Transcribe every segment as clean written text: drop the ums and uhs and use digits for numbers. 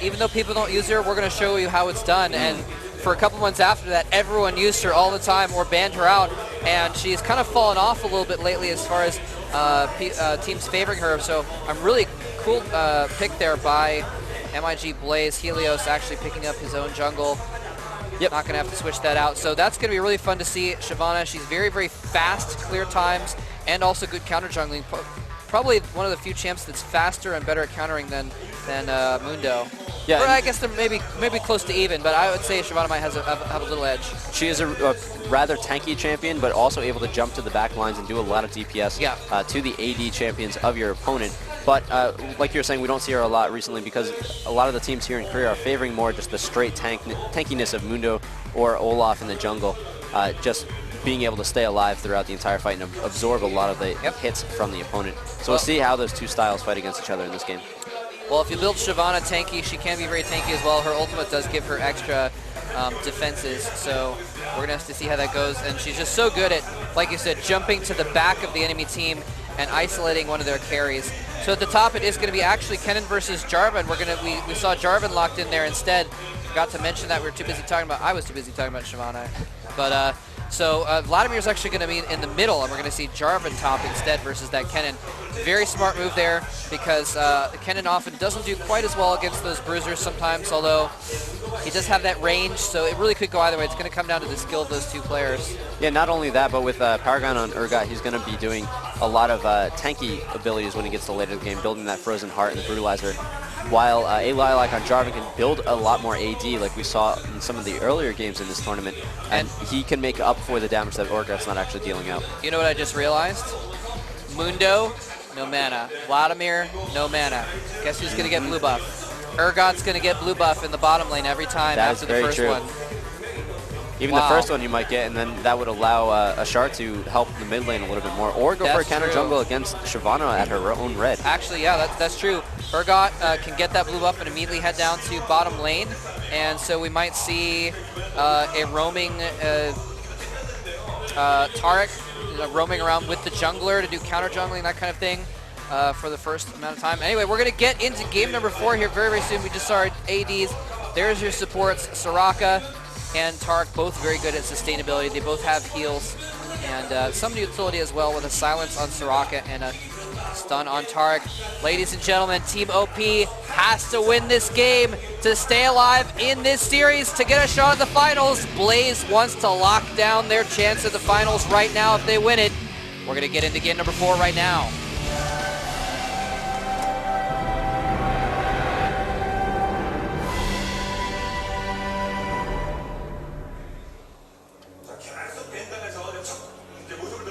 even though people don't use her, we're going to show you how it's done. And for a couple months after that, everyone used her all the time or banned her out, and she's kind of fallen off a little bit lately as far as teams favoring her. So I'm really cool pick there by MiG Blaze. Helios actually picking up his own jungle. Yep. Not going to have to switch that out. So that's going to be really fun to see. Shyvana, she's very, very fast, clear times, and also good counter jungling. Probably one of the few champs that's faster and better at countering than Mundo. Yeah, or I guess they're maybe close to even, but I would say Shyvana might have a little edge. She is a rather tanky champion, but also able to jump to the back lines and do a lot of DPS to the AD champions of your opponent. But like you were saying, we don't see her a lot recently because a lot of the teams here in Korea are favoring more just the straight tankiness of Mundo or Olaf in the jungle, just being able to stay alive throughout the entire fight and absorb a lot of the hits from the opponent. So we'll see how those two styles fight against each other in this game. Well, if you build Shyvana tanky, she can be very tanky as well. Her ultimate does give her extra defenses, so we're going to have to see how that goes. And she's just so good at, like you said, jumping to the back of the enemy team and isolating one of their carries. So at the top, it is going to be actually Kennen versus Jarvan. We saw Jarvan locked in there instead. Forgot to mention that we were too busy talking about. I was too busy talking about Shyvana, but. So Vladimir's actually going to be in the middle, and we're going to see Jarvan top instead versus that Kennen. Very smart move there because Kennen often doesn't do quite as well against those bruisers sometimes, although he does have that range, so it really could go either way. It's going to come down to the skill of those two players. Yeah, not only that, but with Paragon on Urgot, he's going to be doing a lot of tanky abilities when he gets to later in the game, building that Frozen Heart and the Brutalizer. While a Lilac on Jarvan can build a lot more AD like we saw in some of the earlier games in this tournament, and he can make up for the damage that Urgot's not actually dealing out. You know what I just realized? Mundo, no mana. Vladimir, no mana. Guess who's going to get blue buff? Urgot's going to get blue buff in the bottom lane every time after the first one. Even the first one you might get, and then that would allow Ashar to help the mid lane a little bit more, or go for a counter jungle against Shyvana at her own red. Actually, yeah, that's true. Urgot can get that blue buff and immediately head down to bottom lane, and so we might see a roaming Taric roaming around with the jungler to do counter jungling, that kind of thing, for the first amount of time. Anyway, we're going to get into game number 4 here very, very soon. We just saw our ADs. There's your supports, Soraka and Taric, both very good at sustainability. They both have heals and some utility as well, with a silence on Soraka and a stun on Taric. Ladies and gentlemen, Team OP has to win this game to stay alive in this series to get a shot at the finals. Blaze wants to lock down their chance at the finals right now if they win it. We're going to get into game number 4 right now.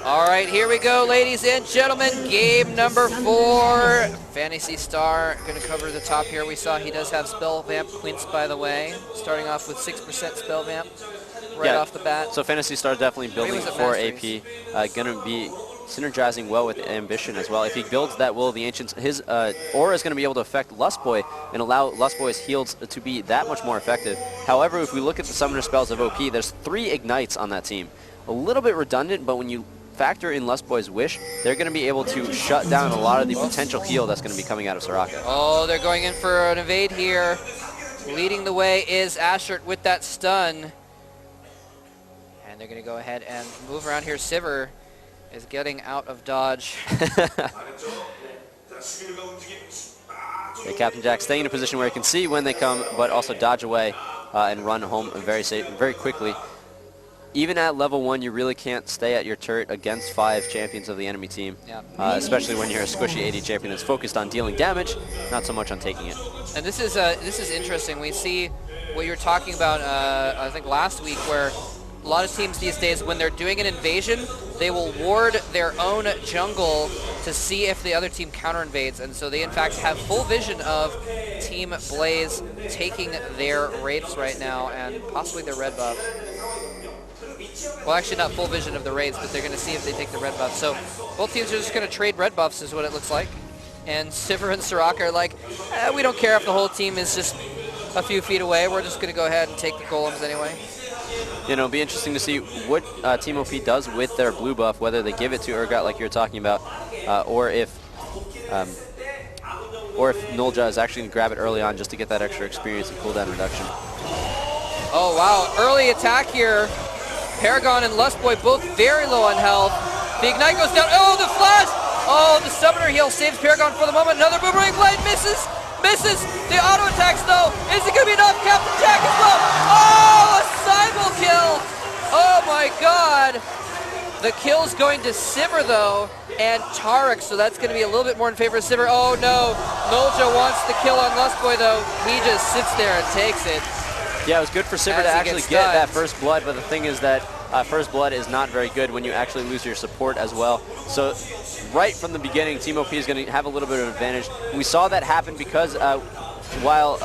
All right, here we go, ladies and gentlemen. Game number 4. Fantasy Star going to cover the top here. We saw he does have Spell Vamp Quince, by the way, starting off with 6% Spell Vamp right off the bat. So Fantasy Star definitely building for AP. Going to be synergizing well with Ambition as well. If he builds that Will of the Ancients, his aura is going to be able to affect Lustboy and allow Lustboy's heals to be that much more effective. However, if we look at the summoner spells of OP, there's 3 Ignites on that team. A little bit redundant, but when you factor in Lustboy's Wish, they're going to be able to shut down a lot of the potential heal that's going to be coming out of Soraka. Oh, they're going in for an evade here. Leading the way is Ashert with that stun. And they're going to go ahead and move around here. Sivir is getting out of dodge. Yeah, Captain Jack staying in a position where he can see when they come, but also dodge away and run home very quickly. Even at level 1, you really can't stay at your turret against 5 champions of the enemy team, especially when you're a squishy AD champion that's focused on dealing damage, not so much on taking it. And this is interesting. We see what you were talking about, I think last week, where a lot of teams these days, when they're doing an invasion, they will ward their own jungle to see if the other team counter invades, and so they in fact have full vision of Team Blaze taking their wraiths right now and possibly their red buff. Well, actually not full vision of the raids, but they're going to see if they take the red buff. So both teams are just going to trade red buffs is what it looks like. And Sivir and Soraka are like, we don't care if the whole team is just a few feet away. We're just going to go ahead and take the golems anyway. You know, it'll be interesting to see what Team OP does with their blue buff, whether they give it to Urgot like you were talking about, or if or if Nolja is actually going to grab it early on just to get that extra experience and cooldown reduction. Oh, wow. Early attack here. Paragon and Lustboy both very low on health. The Ignite goes down. Oh, the flash! Oh, the Summoner heal saves Paragon for the moment. Another Boomerang Blade misses. Misses. The auto attacks, though. Is it going to be enough? Captain Jack as well. Oh, a Cycle kill. Oh, my God. The kill's going to Sivir, though, and Tarek, so that's going to be a little bit more in favor of Sivir. Oh, no. Nolja wants the kill on Lustboy, though. He just sits there and takes it. Yeah, it was good for Sivir to actually get that first blood, but the thing is that first blood is not very good when you actually lose your support as well. So right from the beginning, Team OP is going to have a little bit of an advantage. We saw that happen because while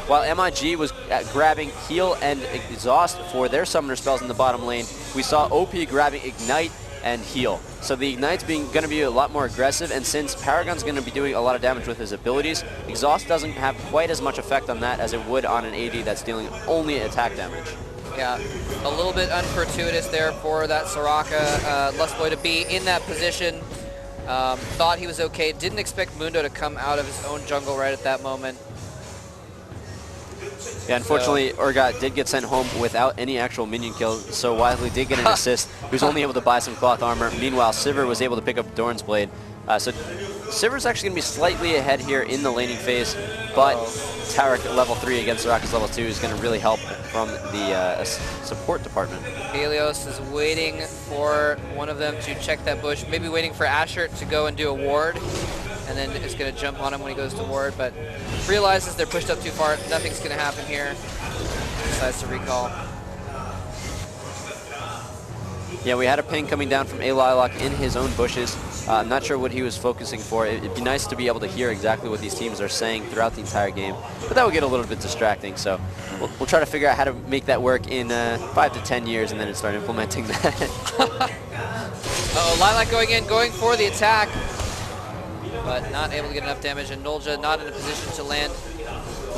MiG was grabbing Heal and Exhaust for their Summoner spells in the bottom lane, we saw OP grabbing Ignite and Heal. So the Ignite's going to be a lot more aggressive, and since Paragon's going to be doing a lot of damage with his abilities, Exhaust doesn't have quite as much effect on that as it would on an AD that's dealing only attack damage. Yeah, a little bit unfortuitous there for that Soraka Lustboy to be in that position. Thought he was okay, didn't expect Mundo to come out of his own jungle right at that moment. Yeah, unfortunately, Urgot did get sent home without any actual minion kill, so Wisely did get an assist. He was only able to buy some cloth armor. Meanwhile, Sivir was able to pick up Dorn's Blade. So Sivir's actually going to be slightly ahead here in the laning phase, but Tarek level 3 against Soraka's level 2 is going to really help from the support department. Helios is waiting for one of them to check that bush, maybe waiting for Asher to go and do a ward, and then is going to jump on him when he goes to ward, but realizes they're pushed up too far. Nothing's going to happen here. Decides to recall. Yeah, we had a ping coming down from a Lilac in his own bushes. I'm not sure what he was focusing for. It'd be nice to be able to hear exactly what these teams are saying throughout the entire game, but that would get a little bit distracting, so we'll try to figure out how to make that work in 5 to 10 years and then start implementing that. Uh-oh, Lilac going in, going for the attack, but not able to get enough damage, and Nolja not in a position to land.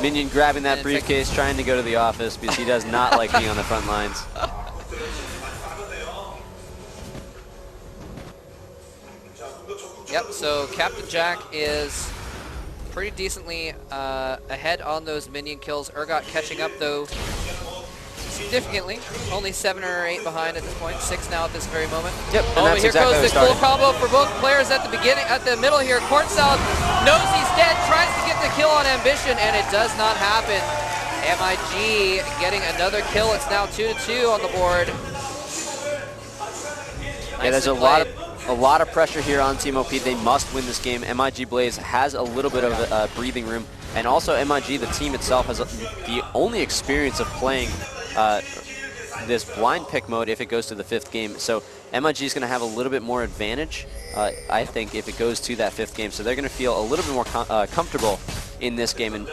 Minion grabbing that briefcase, trying to go to the office because he does not like being on the front lines. Yep, so Captain Jack is pretty decently ahead on those minion kills. Urgot catching up, though, significantly. Only 7 or 8 behind at this point. 6 now at this very moment. Yep, oh, and here goes the full combo for both players at the beginning, at the middle here. Corn Salad knows he's dead, tries to get the kill on Ambition, and it does not happen. MiG getting another kill. It's now 2-2 on the board. Yeah, there's a lot of pressure here on Team OP. They must win this game. MiG Blaze has a little bit of breathing room, and also MiG, the team itself, has the only experience of playing this blind pick mode if it goes to the 5th game. So MiG is going to have a little bit more advantage, I think, if it goes to that 5th game. So they're going to feel a little bit more comfortable in this game, and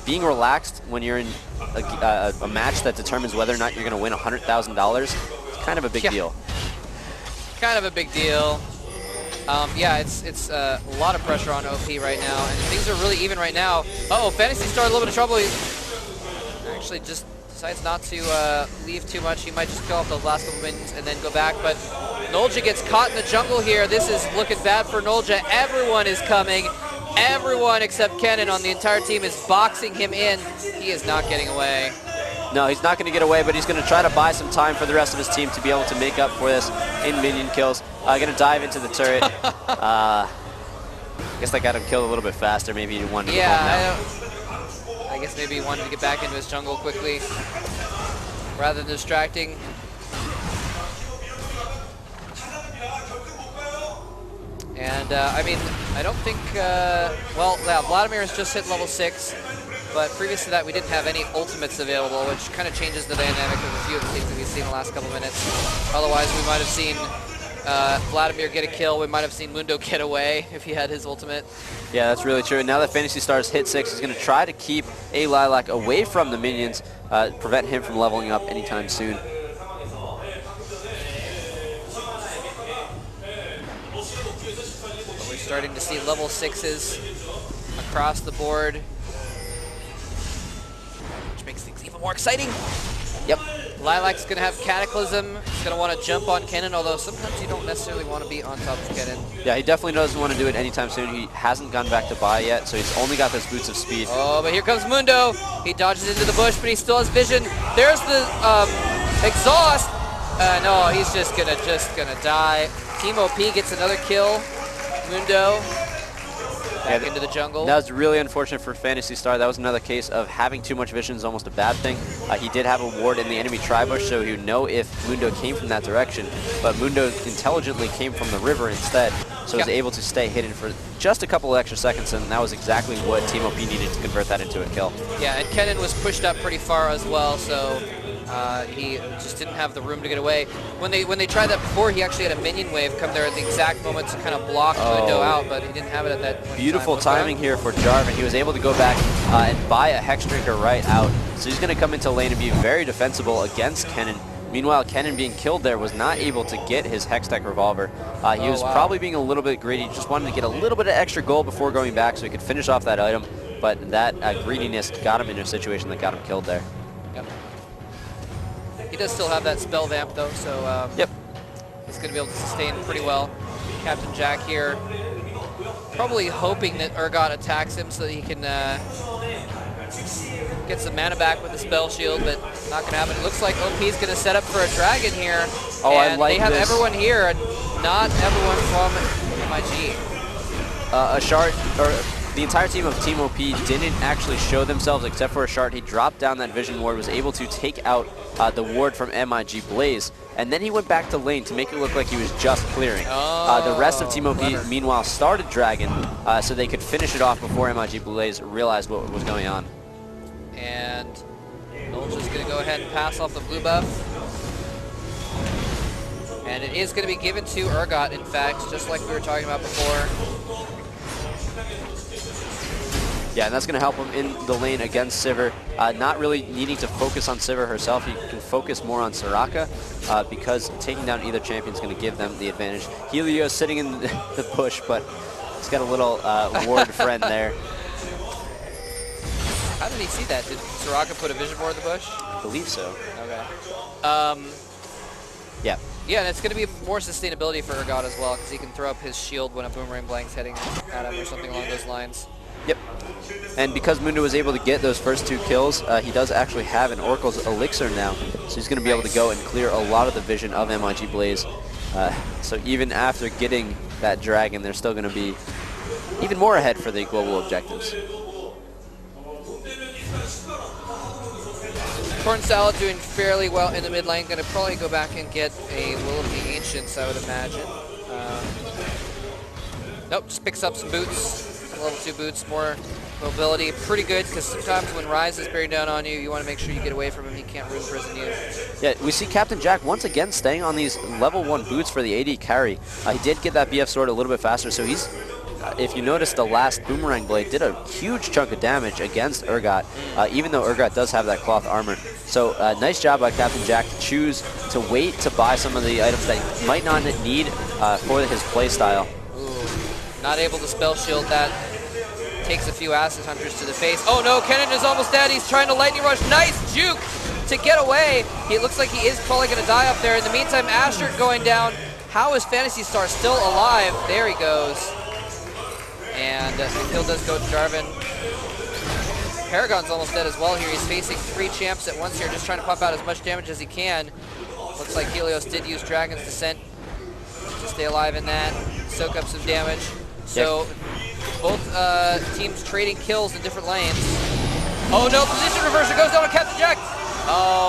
being relaxed when you're in a match that determines whether or not you're going to win $100,000 is kind of a big deal. Kind of a big deal. Yeah, it's a lot of pressure on OP right now, and things are really even right now. Uh-oh, Fantasy Star a little bit of trouble. He actually just decides not to leave too much. He might just kill off those last couple minions and then go back, but Nolja gets caught in the jungle here. This is looking bad for Nolja. Everyone is coming. Everyone except Kennen on the entire team is boxing him in. He is not getting away. No, he's not going to get away, but he's going to try to buy some time for the rest of his team to be able to make up for this in minion kills. Going to dive into the turret. I guess that got him killed a little bit faster. Maybe he wanted to get home now. I guess maybe he wanted to get back into his jungle quickly rather than distracting. And, I mean, I don't think, well, yeah, Vladimir has just hit level 6. But previous to that, we didn't have any ultimates available, which kind of changes the dynamic of a few of the things that we've seen in the last couple minutes. Otherwise, we might have seen Vladimir get a kill. We might have seen Mundo get away if he had his ultimate. Yeah, that's really true. And now that Fantasy Star's hit 6, he's going to try to keep a Lilac away from the minions, prevent him from leveling up anytime soon. But we're starting to see level 6s across the board. Makes things even more exciting. Yep. Lilac's going to have Cataclysm. He's going to want to jump on Kennen, although sometimes you don't necessarily want to be on top of Kennen. Yeah, he definitely doesn't want to do it anytime soon. He hasn't gone back to buy yet, so he's only got those boots of speed. Oh, but here comes Mundo. He dodges into the bush, but he still has vision. There's the exhaust. No, he's just gonna die. Team OP gets another kill. Mundo back into the jungle. That was really unfortunate for Phantasy Star. That was another case of having too much vision is almost a bad thing. He did have a ward in the enemy tri-bush, so he would know if Mundo came from that direction. But Mundo intelligently came from the river instead, so was able to stay hidden for just a couple of extra seconds, and that was exactly what Team OP needed to convert that into a kill. Yeah, and Kennen was pushed up pretty far as well, so he just didn't have the room to get away. When they tried that before, he actually had a minion wave come there at the exact moment to kind of block Mundo out, but he didn't have it at that point. Beautiful timing here for Jarvan. He was able to go back and buy a Hex Drinker right out, so he's going to come into lane and be very defensible against Kennen. Meanwhile, Kennen being killed there was not able to get his Hextech Revolver. He was probably being a little bit greedy, just wanted to get a little bit of extra gold before going back so he could finish off that item, but that greediness got him in a situation that got him killed there. Yep. He does still have that spell vamp though, so he's going to be able to sustain pretty well. Captain Jack here, probably hoping that Urgot attacks him so that he can get some mana back with the spell shield, but not going to happen. It looks like OP is going to set up for a dragon here. Oh, and I like they have this. everyone here, and not everyone from MiG. Ashart, or the entire team of Team OP didn't actually show themselves except for Ashart. He dropped down that vision ward, was able to take out the ward from MiG Blaze, and then he went back to lane to make it look like he was just clearing. The rest of Team OP, meanwhile, started Dragon so they could finish it off before MiG Blaze realized what was going on. And Ultra's going to go ahead and pass off the blue buff. And it is going to be given to Urgot, in fact, just like we were talking about before. Yeah, and that's going to help him in the lane against Sivir. Not really needing to focus on Sivir herself. He can focus more on Soraka because taking down either champion is going to give them the advantage. Helios sitting in the bush, but he's got a little ward friend there. How did he see that? Did Soraka put a vision board in the bush? I believe so. Okay. Yeah. Yeah, and it's going to be more sustainability for Urgot as well, because he can throw up his shield when a boomerang blank's heading at him or something along those lines. Yep. And because Mundo was able to get those first 2 kills, he does actually have an Oracle's Elixir now, so he's going to be able to go and clear a lot of the vision of MiG Blaze. So even after getting that dragon, they're still going to be even more ahead for the global objectives. Corn Salad doing fairly well in the mid lane. Going to probably go back and get a Will of the Ancients, I would imagine. Nope, just picks up some boots. Level 2 boots, more mobility. Pretty good, because sometimes when Ryze is bearing down on you, you want to make sure you get away from him. He can't rune prison you. Yeah, we see Captain Jack once again staying on these level 1 boots for the AD carry. He did get that BF sword a little bit faster, so he's, if you notice, the last Boomerang Blade did a huge chunk of damage against Urgot, even though Urgot does have that cloth armor. So nice job by Captain Jack to choose to wait to buy some of the items that he might not need for his playstyle. Ooh, not able to spell shield that. Takes a few Acid Hunters to the face. Oh no, Kennen is almost dead. He's trying to Lightning Rush. Nice juke to get away. It looks like he is probably going to die up there. In the meantime, Asher going down. How is Phantasy Star still alive? There he goes. And the kill does go to Jarvan. Paragon's almost dead as well here. He's facing 3 champs at once here, just trying to pump out as much damage as he can. Looks like Helios did use Dragon's Descent to stay alive in that, soak up some damage. So both teams trading kills in different lanes. Oh no, position reversal goes down on Captain Jack. Oh,